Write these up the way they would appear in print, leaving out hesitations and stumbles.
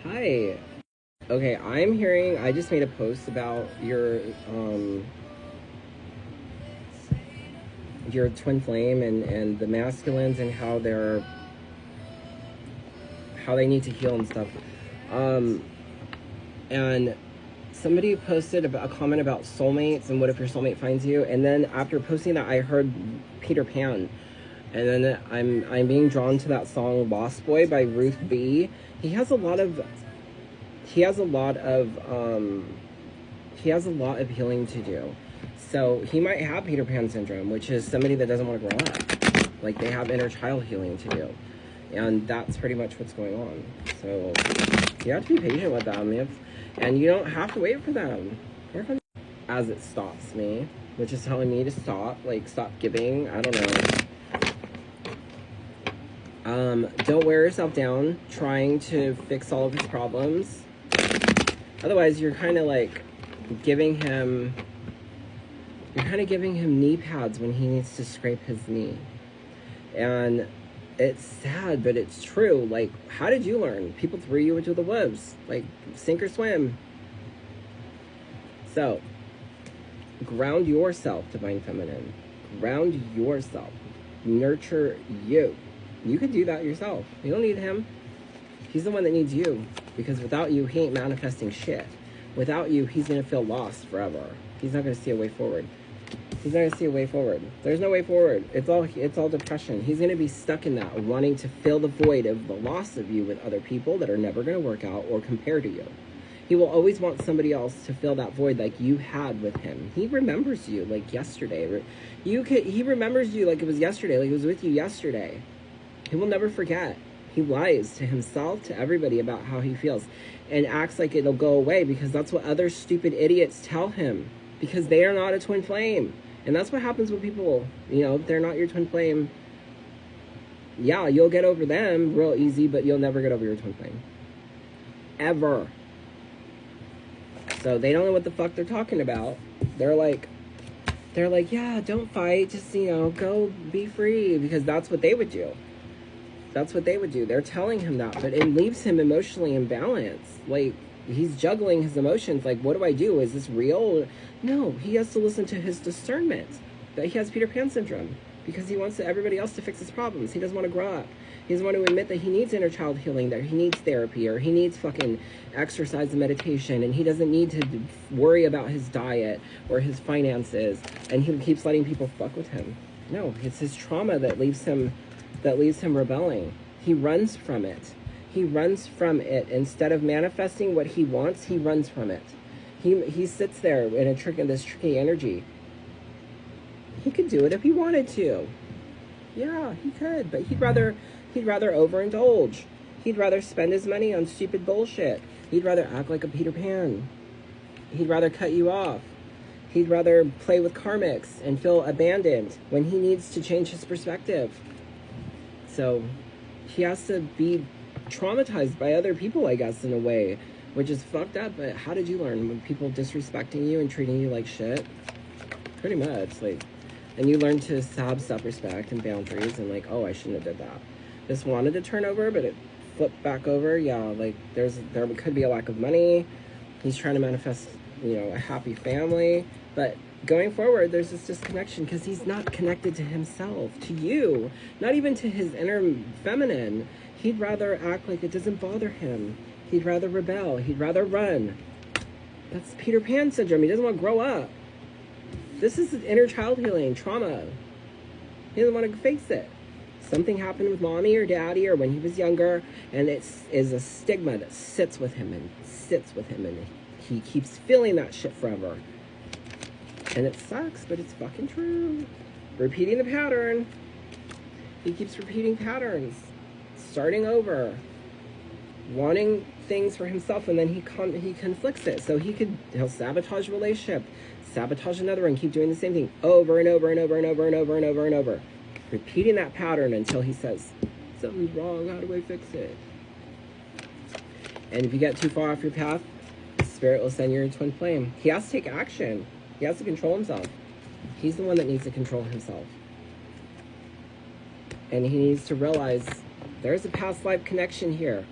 Hi. Okay, I just made a post about your twin flame and the masculines and how they need to heal and stuff. Um, and somebody posted a comment about soulmates and what if your soulmate finds you. And then after posting that, I heard Peter Pan. And then I'm being drawn to that song Lost Boy by Ruth B. He has a lot of he has a lot of he has a lot of healing to do. So he might have Peter Pan syndrome, which is somebody that doesn't want to grow up. Like they have inner child healing to do. And that's pretty much what's going on. So you have to be patient with them. And you don't have to wait for them. As it stops me, which is telling me to stop, like stop giving. I don't know. Don't wear yourself down trying to fix all of his problems. Otherwise, you're kind of giving him knee pads when he needs to scrape his knee. And it's sad, but it's true. Like, how did you learn? People threw you into the wolves. Like, sink or swim. So, ground yourself, Divine Feminine. Ground yourself. Nurture you. You can do that yourself. You don't need him. He's the one that needs you. Because without you, he ain't manifesting shit. Without you, he's going to feel lost forever. He's not going to see a way forward. He's not going to see a way forward. There's no way forward. It's all depression. He's going to be stuck in that, wanting to fill the void of the loss of you with other people that are never going to work out or compare to you. He will always want somebody else to fill that void like you had with him. He remembers you like yesterday. He remembers you like it was yesterday, like he was with you yesterday. He will never forget. He lies to himself, to everybody about how he feels, and acts like it'll go away because that's what other stupid idiots tell him, because they are not a twin flame. And that's what happens with people, if they're not your twin flame. Yeah, you'll get over them real easy, but you'll never get over your twin flame. Ever. So they don't know what the fuck they're talking about. They're like, yeah, don't fight, just, go be free, because that's what they would do. That's what they would do. They're telling him that, but it leaves him emotionally imbalanced. Like, he's juggling his emotions. Like, what do I do? Is this real? No, he has to listen to his discernment that he has Peter Pan syndrome because he wants everybody else to fix his problems. He doesn't want to grow up. He doesn't want to admit that he needs inner child healing, that he needs therapy, or he needs fucking exercise and meditation, and he doesn't need to worry about his diet or his finances, and he keeps letting people fuck with him. No, it's his trauma that leaves him rebelling. He runs from it. He runs from it. Instead of manifesting what he wants, he runs from it. He sits there in this tricky energy. He could do it if he wanted to. Yeah, he could, but he'd rather overindulge. He'd rather spend his money on stupid bullshit. He'd rather act like a Peter Pan. He'd rather cut you off. He'd rather play with karmics and feel abandoned when he needs to change his perspective. So he has to be traumatized by other people, I guess, in a way, which is fucked up. But how did you learn? When people disrespecting you and treating you like shit? Pretty much, and you learn to have self-respect and boundaries, and oh, I shouldn't have did that. This wanted to turn over, but it flipped back over. Yeah, there could be a lack of money. He's trying to manifest, a happy family, but going forward, there's this disconnection because he's not connected to himself, to you, not even to his inner feminine. He'd rather act like it doesn't bother him. He'd rather rebel. He'd rather run. That's Peter Pan syndrome. He doesn't want to grow up. This is inner child healing, trauma. He doesn't want to face it. Something happened with mommy or daddy or when he was younger, and it is a stigma that sits with him, and he keeps feeling that shit forever. And it sucks, but it's fucking true. Repeating the pattern. He keeps repeating patterns. Starting over. Wanting things for himself, and then he conflicts it. So he'll sabotage a relationship, sabotage another, and keep doing the same thing over and over and over and over and over and over and over. Repeating that pattern until he says, something's wrong, how do I fix it? And if you get too far off your path, Spirit will send you a twin flame. He has to take action. He has to control himself. He's the one that needs to control himself. And he needs to realize there's a past life connection here.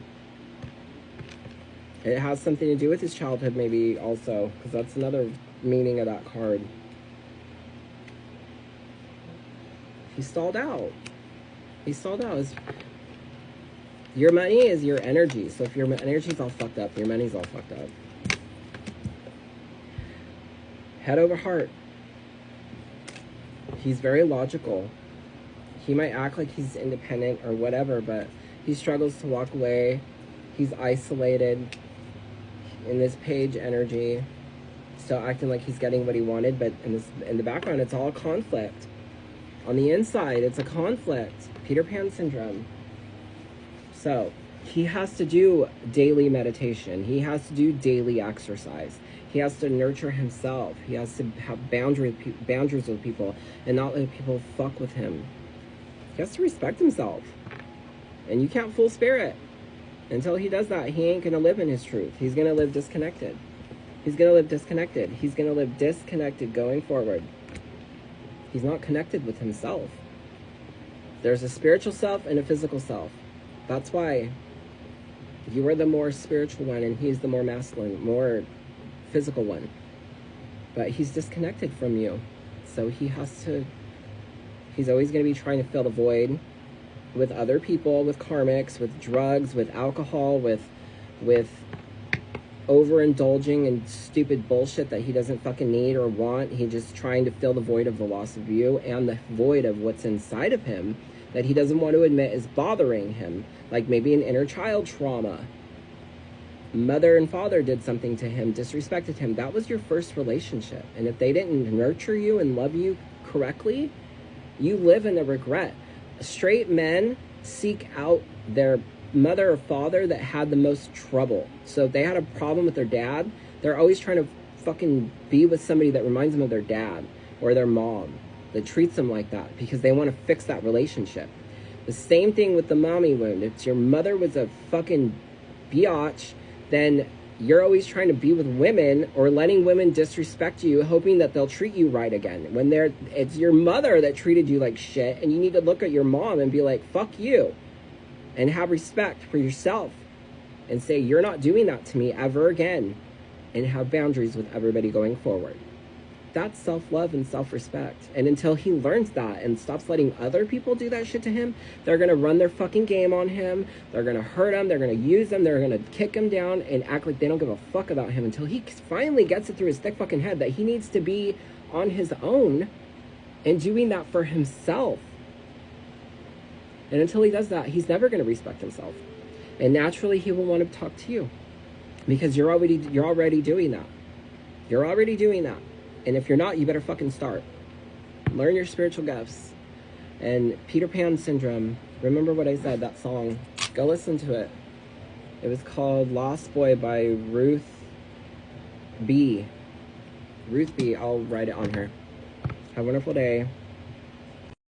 It has something to do with his childhood, maybe, also, because that's another meaning of that card. He stalled out. He stalled out. Your money is your energy. So if your energy's all fucked up, your money's all fucked up. Head over heart. He's very logical. He might act like he's independent or whatever, but he struggles to walk away. He's isolated in this page energy, still acting like he's getting what he wanted, but in the background, it's all conflict. On the inside, it's a conflict. Peter Pan syndrome. So he has to do daily meditation. He has to do daily exercise. He has to nurture himself. He has to have boundaries with people and not let people fuck with him. He has to respect himself. And you can't fool spirit. Until he does that, he ain't going to live in his truth. He's going to live disconnected. He's going to live disconnected. He's going to live disconnected going forward. He's not connected with himself. There's a spiritual self and a physical self. That's why you are the more spiritual one and he's the more masculine, more physical one. But he's disconnected from you. So he's always going to be trying to fill the void with other people, with karmics, with drugs, with alcohol, with overindulging in stupid bullshit that he doesn't fucking need or want. He's just trying to fill the void of the loss of you and the void of what's inside of him that he doesn't want to admit is bothering him. Like maybe an inner child trauma. Mother and father did something to him, disrespected him. That was your first relationship. And if they didn't nurture you and love you correctly, you live in a regret. Straight men seek out their mother or father that had the most trouble. So if they had a problem with their dad, they're always trying to fucking be with somebody that reminds them of their dad or their mom, that treats them like that because they want to fix that relationship. The same thing with the mommy wound. If your mother was a fucking biatch, then you're always trying to be with women or letting women disrespect you, hoping that they'll treat you right again. When it's your mother that treated you like shit, and you need to look at your mom and be like, fuck you. And have respect for yourself. And say, you're not doing that to me ever again. And have boundaries with everybody going forward. That's self-love and self-respect. And until he learns that and stops letting other people do that shit to him, they're going to run their fucking game on him. They're going to hurt him. They're going to use him. They're going to kick him down and act like they don't give a fuck about him until he finally gets it through his thick fucking head that he needs to be on his own and doing that for himself. And until he does that, he's never going to respect himself. And naturally, he will want to talk to you because you're already doing that. You're already doing that. And if you're not, you better fucking start. Learn your spiritual gifts. And Peter Pan syndrome, remember what I said, that song. Go listen to it. It was called Lost Boy by Ruth B. Ruth B. I'll write it on her. Have a wonderful day.